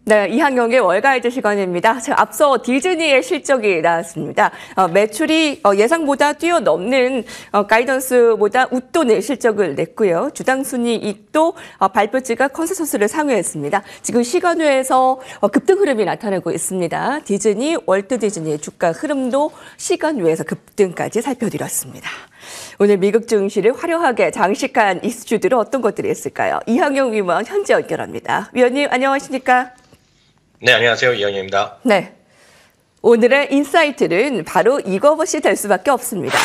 네, 이항영의 월가이드 시간입니다. 앞서 디즈니의 실적이 나왔습니다. 매출이 예상보다 뛰어넘는 가이던스보다 웃도는 실적을 냈고요. 주당 순이익도 발표치가 컨센서스를 상회했습니다. 지금 시간외에서 급등 흐름이 나타나고 있습니다. 디즈니, 월트 디즈니의 주가 흐름도 시간외에서 급등까지 살펴드렸습니다. 오늘 미국 증시를 화려하게 장식한 이슈들은 어떤 것들이 있을까요? 이항영 위원 현재 연결합니다. 위원님 안녕하십니까? 네, 안녕하세요. 이항영입니다. 네, 오늘의 인사이트는 바로 이것이 될 수밖에 없습니다.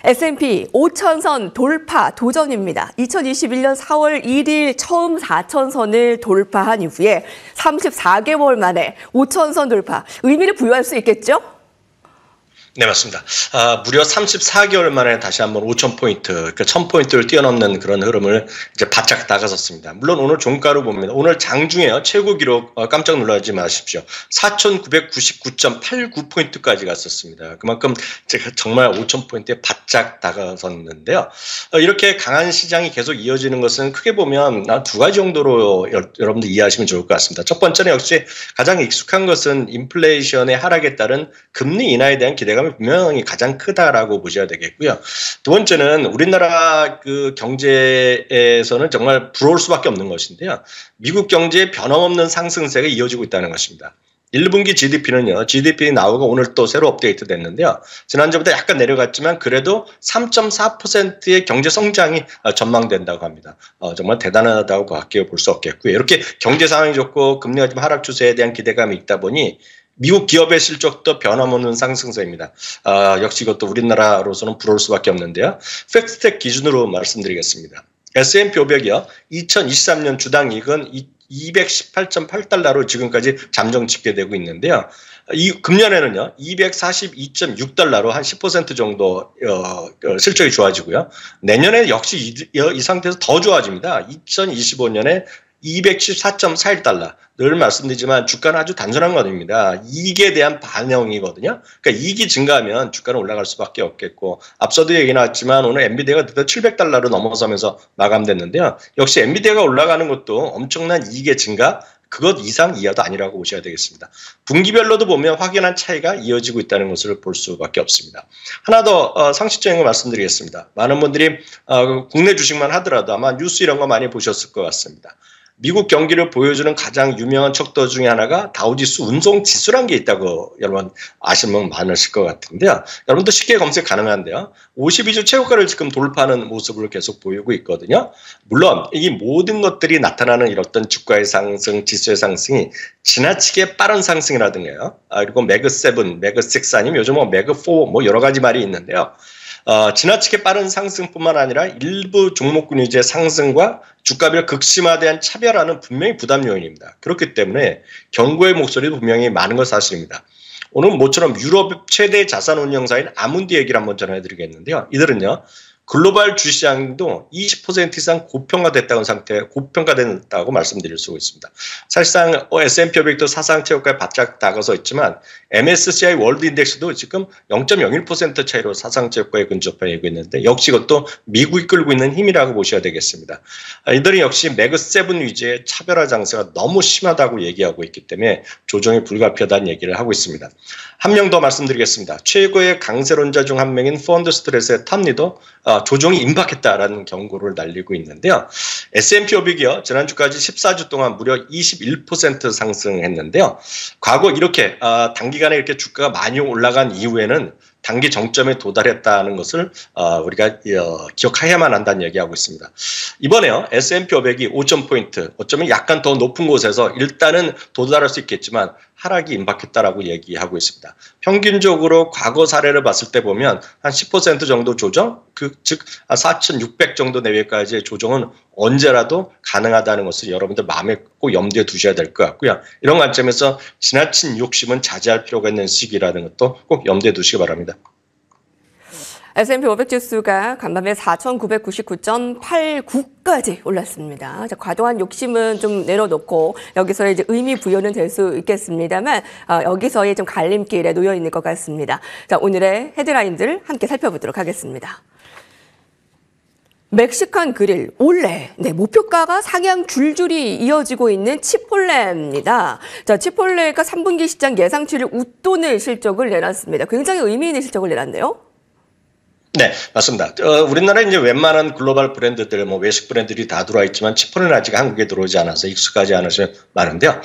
S&P 5,000선 돌파 도전입니다. 2021년 4월 1일 처음 4,000선을 돌파한 이후에 34개월 만에 5,000선 돌파. 의미를 부여할 수 있겠죠? 네, 맞습니다. 무려 34개월 만에 다시 한번 5,000포인트, 1,000포인트를 뛰어넘는 그런 흐름을 이제 바짝 다가섰습니다. 물론 오늘 종가로 봅니다. 오늘 장중에요. 최고 기록 깜짝 놀라지 마십시오. 4,999.89포인트까지 갔었습니다. 그만큼 제가 정말 5,000포인트에 바짝 다가섰는데요. 이렇게 강한 시장이 계속 이어지는 것은 크게 보면 두 가지 정도로 여러분들 이해하시면 좋을 것 같습니다. 첫 번째는 역시 가장 익숙한 것은 인플레이션의 하락에 따른 금리 인하에 대한 기대감이 분명히 가장 크다라고 보셔야 되겠고요. 두 번째는 우리나라 그 경제에서는 정말 부러울 수밖에 없는 것인데요. 미국 경제의 변함없는 상승세가 이어지고 있다는 것입니다. 1분기 GDP는요. GDP 나오고 오늘 또 새로 업데이트 됐는데요. 지난주보다 약간 내려갔지만 그래도 3.4%의 경제 성장이 전망된다고 합니다. 정말 대단하다고 밖에 볼 수 없겠고요. 이렇게 경제 상황이 좋고 금리가 좀 하락 추세에 대한 기대감이 있다 보니 미국 기업의 실적도 변함없는 상승세입니다. 역시 이것도 우리나라로서는 부러울 수밖에 없는데요. 팩스텍 기준으로 말씀드리겠습니다. S&P 500이요. 2023년 주당 이익은 218.8달러로 지금까지 잠정 집계되고 있는데요. 이 금년에는요. 242.6달러로 한 10% 정도 실적이 좋아지고요. 내년에 역시 이 상태에서 더 좋아집니다. 2025년에 214.41달러. 늘 말씀드리지만 주가는 아주 단순한 겁니다. 이익에 대한 반영이거든요. 그러니까 이익이 증가하면 주가는 올라갈 수밖에 없겠고 앞서도 얘기 나왔지만 오늘 엔비디아가 드디어 700달러로 넘어서면서 마감됐는데요. 역시 엔비디아가 올라가는 것도 엄청난 이익의 증가 그것 이상 이하도 아니라고 보셔야 되겠습니다. 분기별로도 보면 확연한 차이가 이어지고 있다는 것을 볼 수밖에 없습니다. 하나 더 상식적인 거 말씀드리겠습니다. 많은 분들이 국내 주식만 하더라도 아마 뉴스 이런 거 많이 보셨을 것 같습니다. 미국 경기를 보여주는 가장 유명한 척도 중에 하나가 다우지수 운송지수라는 게 있다고 여러분 아시는 분 많으실 것 같은데요. 여러분도 쉽게 검색 가능한데요. 52주 최고가를 지금 돌파하는 모습을 계속 보이고 있거든요. 물론 이 모든 것들이 나타나는 이런 주가의 상승, 지수의 상승이 지나치게 빠른 상승이라든가요. 그리고 매그7, 매그6 아니면 요즘 매그4 여러 가지 말이 있는데요. 지나치게 빠른 상승뿐만 아니라 일부 종목군 위주의 상승과 주가별 극심화된 차별화는 분명히 부담 요인입니다. 그렇기 때문에 경고의 목소리도 분명히 많은 것 사실입니다. 오늘 모처럼 유럽 최대 자산 운용사인 아문디 얘기를 한번 전해드리겠는데요. 이들은요. 글로벌 주시장도 20% 이상 고평가됐다는 상태, 고평가됐다고 말씀드릴 수 있습니다. 사실상 S&P 500도 사상 최고가에 바짝 다가서 있지만 MSCI 월드 인덱스도 지금 0.01% 차이로 사상 최고가에 근접하고 있는데 역시 이것도 미국이 끌고 있는 힘이라고 보셔야 되겠습니다. 이들이 역시 매그7 위주의 차별화 장세가 너무 심하다고 얘기하고 있기 때문에 조정이 불가피하다는 얘기를 하고 있습니다. 한 명 더 말씀드리겠습니다. 최고의 강세론자 중 한 명인 펀드 스트레스의 탐리도 조정이 임박했다라는 경고를 날리고 있는데요. S&P 500이요. 지난주까지 14주 동안 무려 21% 상승했는데요. 과거 이렇게 단기간에 이렇게 주가가 많이 올라간 이후에는 단기 정점에 도달했다는 것을 우리가 기억해야만 한다는 얘기하고 있습니다. 이번에요. S&P 500이 5,000포인트, 어쩌면 약간 더 높은 곳에서 일단은 도달할 수 있겠지만 하락이 임박했다라고 얘기하고 있습니다. 평균적으로 과거 사례를 봤을 때 보면 한 10% 정도 조정, 즉 4,600 정도 내외까지의 조정은 언제라도 가능하다는 것을 여러분들 마음에 꼭 염두에 두셔야 될 것 같고요. 이런 관점에서 지나친 욕심은 자제할 필요가 있는 시기라는 것도 꼭 염두에 두시기 바랍니다. S&P 500 지수가 간밤에 4,999.89까지 올랐습니다. 자, 과도한 욕심은 좀 내려놓고 여기서의 이제 의미 부여는 될 수 있겠습니다만 여기서의 좀 갈림길에 놓여 있는 것 같습니다. 자, 오늘의 헤드라인들 함께 살펴보도록 하겠습니다. 멕시칸 그릴 올해 목표가가 상향 줄줄이 이어지고 있는 치폴레입니다. 자, 치폴레가 3분기 시장 예상치를 웃도는 실적을 내놨습니다. 굉장히 의미 있는 실적을 내놨네요. 네, 맞습니다. 우리나라에 이제 웬만한 글로벌 브랜드들, 외식 브랜드들이 다 들어와 있지만 치폴레는 아직 한국에 들어오지 않아서 익숙하지 않으시면 많은데요.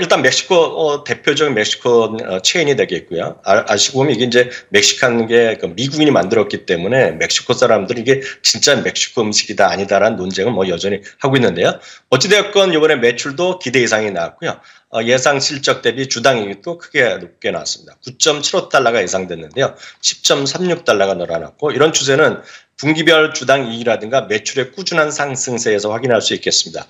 일단 멕시코 대표적인 멕시코 체인이 되겠고요. 아시고 보면 이게 이제 멕시칸게 미국인이 만들었기 때문에 멕시코 사람들이 이게 진짜 멕시코 음식이다 아니다라는 논쟁을 여전히 하고 있는데요. 어찌되었건 이번에 매출도 기대 이상이 나왔고요. 예상 실적 대비 주당 이익도 크게 높게 나왔습니다. 9.75달러가 예상됐는데요. 10.36달러가 늘어났고 이런 추세는 분기별 주당 이익이라든가 매출의 꾸준한 상승세에서 확인할 수 있겠습니다.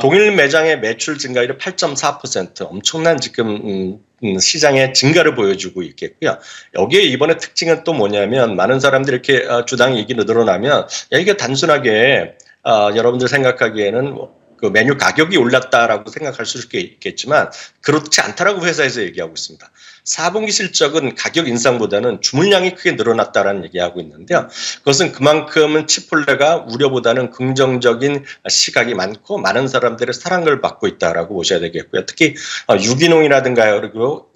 동일 매장의 매출 증가율이 8.4% 엄청난 지금 시장의 증가를 보여주고 있겠고요. 여기에 이번에 특징은 또 뭐냐면 많은 사람들이 이렇게 주당 이익이 늘어나면 이게 단순하게 여러분들 생각하기에는 그 메뉴 가격이 올랐다라고 생각할 수 있겠지만 그렇지 않다라고 회사에서 얘기하고 있습니다. 4분기 실적은 가격 인상보다는 주문량이 크게 늘어났다라는 얘기하고 있는데요. 그것은 그만큼은 치폴레가 우려보다는 긍정적인 시각이 많고 많은 사람들의 사랑을 받고 있다라고 보셔야 되겠고요. 특히 유기농이라든가 그리고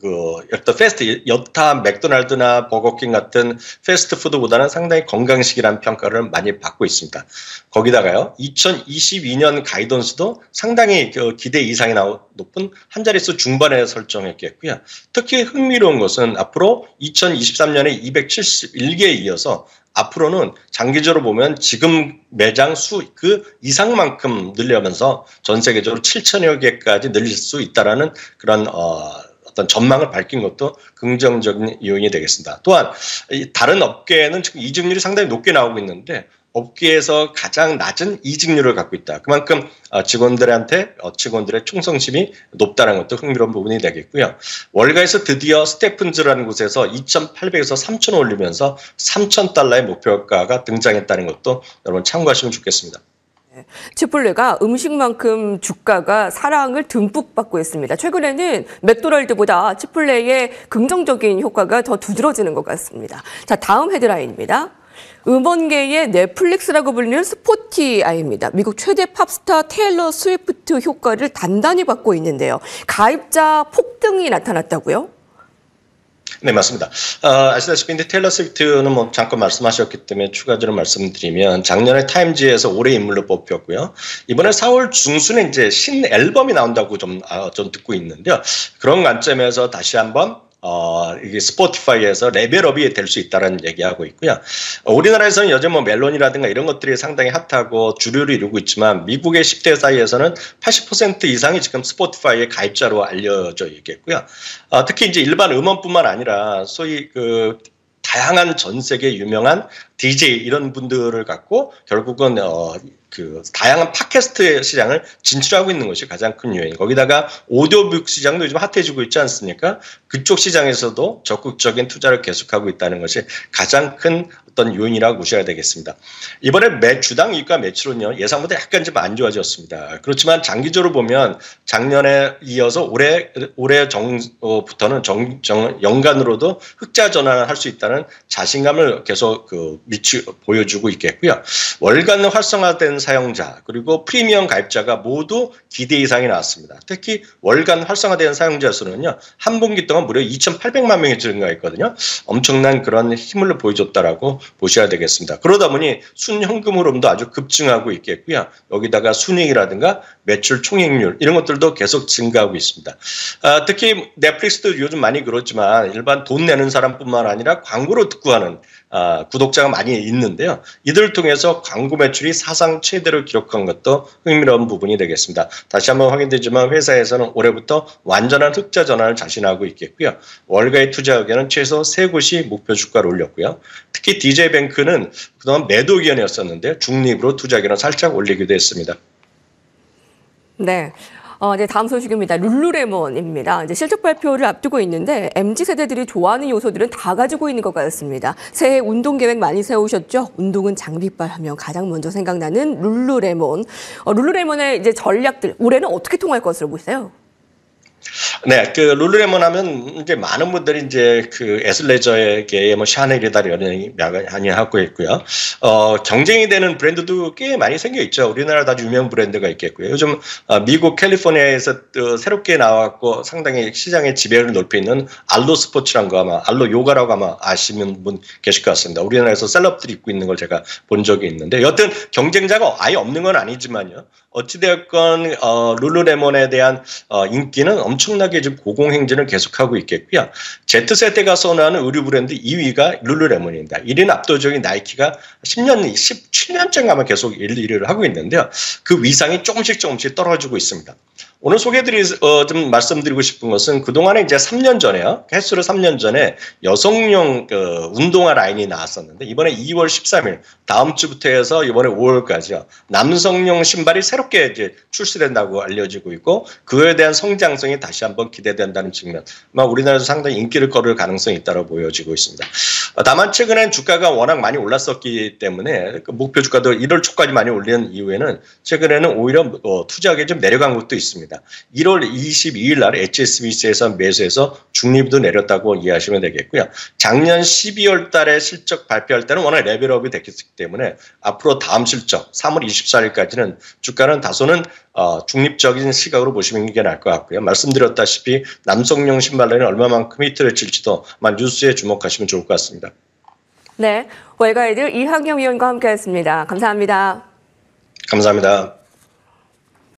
여타 맥도날드나 버거킹 같은 패스트푸드보다는 상당히 건강식이라는 평가를 많이 받고 있습니다. 거기다가요, 2022년 가이던스도 상당히 기대 이상이 높은 한 자릿수 중반에 설정했겠고요. 특히 흥미로운 것은 앞으로 2023년에 271개에 이어서 앞으로는 장기적으로 보면 지금 매장 수 그 이상만큼 늘려면서 전 세계적으로 7천여 개까지 늘릴 수 있다라는 그런 어떤 전망을 밝힌 것도 긍정적인 요인이 되겠습니다. 또한 다른 업계에는 지금 이직률이 상당히 높게 나오고 있는데 업계에서 가장 낮은 이직률을 갖고 있다. 그만큼 직원들의 충성심이 높다는 것도 흥미로운 부분이 되겠고요. 월가에서 드디어 스테픈즈라는 곳에서 2,800에서 3,000 올리면서 3,000달러의 목표가가 등장했다는 것도 여러분 참고하시면 좋겠습니다. 치폴레가 음식만큼 주가가 사랑을 듬뿍 받고 있습니다. 최근에는 맥도날드보다 치폴레의 긍정적인 효과가 더 두드러지는 것 같습니다. 자, 다음 헤드라인입니다. 음원계의 넷플릭스라고 불리는 스포티아이입니다. 미국 최대 팝스타 테일러 스위프트 효과를 단단히 받고 있는데요. 가입자 폭등이 나타났다고요? 네, 맞습니다. 아시다시피 이제 테일러 스위프트는 잠깐 말씀하셨기 때문에 추가적으로 말씀드리면 작년에 타임지에서 올해의 인물로 뽑혔고요. 이번에 4월 중순에 이제 신 앨범이 나온다고 좀 듣고 있는데요. 그런 관점에서 다시 한번 이게 스포티파이에서 레벨업이 될 수 있다는 얘기하고 있고요. 우리나라에서는 여전히 멜론이라든가 이런 것들이 상당히 핫하고 주류를 이루고 있지만 미국의 10대 사이에서는 80% 이상이 지금 스포티파이의 가입자로 알려져 있겠고요. 특히 이제 일반 음원뿐만 아니라 소위 다양한 전 세계 유명한 DJ 이런 분들을 갖고 결국은 다양한 팟캐스트 시장을 진출하고 있는 것이 가장 큰 요인. 거기다가 오디오북 시장도 요즘 핫해지고 있지 않습니까? 그쪽 시장에서도 적극적인 투자를 계속하고 있다는 것이 가장 큰 어떤 요인이라고 보셔야 되겠습니다. 이번에 주당 이익과 매출은요 예상보다 약간 좀 안 좋아졌습니다. 그렇지만 장기적으로 보면 작년에 이어서 올해부터는 연간으로도 흑자 전환을 할 수 있다는 자신감을 계속 보여주고 있겠고요. 월간 활성화된 사용자 그리고 프리미엄 가입자가 모두 기대 이상이 나왔습니다. 특히 월간 활성화된 사용자 수는요 한 분기 동안 무려 2,800만 명이 증가했거든요. 엄청난 그런 힘을 보여줬다라고 보셔야 되겠습니다. 그러다 보니 순현금 흐름도 아주 급증하고 있겠고요. 여기다가 순이익이라든가 매출 총이익률 이런 것들도 계속 증가하고 있습니다. 특히 넷플릭스도 요즘 많이 그렇지만 일반 돈 내는 사람뿐만 아니라 광고로 구하는 구독자가 많이 있는데요. 이들을 통해서 광고 매출이 사상 최대로 기록한 것도 흥미로운 부분이 되겠습니다. 다시 한번 확인되지만 회사에서는 올해부터 완전한 흑자 전환을 자신하고 있겠고요. 월가의 투자 의견은 최소 3곳이 목표 주가를 올렸고요. 특히 DJ뱅크는 그동안 매도 의견이었었는데 중립으로 투자 의견을 살짝 올리기도 했습니다. 네. 이제 다음 소식입니다. 룰루레몬입니다. 이제 실적 발표를 앞두고 있는데 MZ 세대들이 좋아하는 요소들은 다 가지고 있는 것 같습니다. 새해 운동 계획 많이 세우셨죠? 운동은 장비빨 하면 가장 먼저 생각나는 룰루레몬. 룰루레몬의 이제 전략들 올해는 어떻게 통할 것으로 보세요? 네, 그 룰루레몬 하면 이제 많은 분들이 이제 그 애슬레저에게 뭐 샤넬이다 많이 하고 있고요. 경쟁이 되는 브랜드도 꽤 많이 생겨 있죠. 우리나라 아주 유명 브랜드가 있겠고요. 요즘 미국 캘리포니아에서 또 새롭게 나왔고 상당히 시장의 지배를 넓혀 있는 알로 스포츠라는 거 아마 알로 요가라고 아마 아시는 분 계실 것 같습니다. 우리나라에서 셀럽들이 입고 있는 걸 제가 본 적이 있는데 여튼 경쟁자가 아예 없는 건 아니지만요. 어찌되었건 룰루레몬에 대한 인기는 엄청나게 지금 고공행진을 계속하고 있겠고요. Z세대가 선호하는 의류 브랜드 2위가 룰루레몬입니다. 1위는 압도적인 나이키가 17년째 아마 계속 1위를 하고 있는데요. 그 위상이 조금씩 떨어지고 있습니다. 오늘 좀 말씀드리고 싶은 것은 그동안에 이제 3년 전에요. 횟수로 3년 전에 여성용 운동화 라인이 나왔었는데 이번에 2월 13일 다음 주부터 해서 이번에 5월까지요. 남성용 신발이 새롭게 이제 출시된다고 알려지고 있고 그에 대한 성장성이 다시 한번 기대된다는 측면. 아마 우리나라에서 상당히 인기를 끌을 가능성이 있다고 보여지고 있습니다. 다만 최근엔 주가가 워낙 많이 올랐었기 때문에 그 목표 주가도 1월 초까지 많이 올린 이후에는 최근에는 오히려 투자하기에 좀 내려간 것도 있습니다. 1월 22일 날 HSBC에서 매수해서 중립도 내렸다고 이해하시면 되겠고요. 작년 12월 달에 실적 발표할 때는 워낙 레벨업이 됐기 때문에 앞으로 다음 실적 3월 24일까지는 주가는 다소는 중립적인 시각으로 보시는 게 나을 것 같고요. 말씀드렸다시피 남성용 신발에는 얼마만큼 히트를 칠지도 아마 뉴스에 주목하시면 좋을 것 같습니다. 네, 월가이드 이학영 위원과 함께했습니다. 감사합니다. 감사합니다.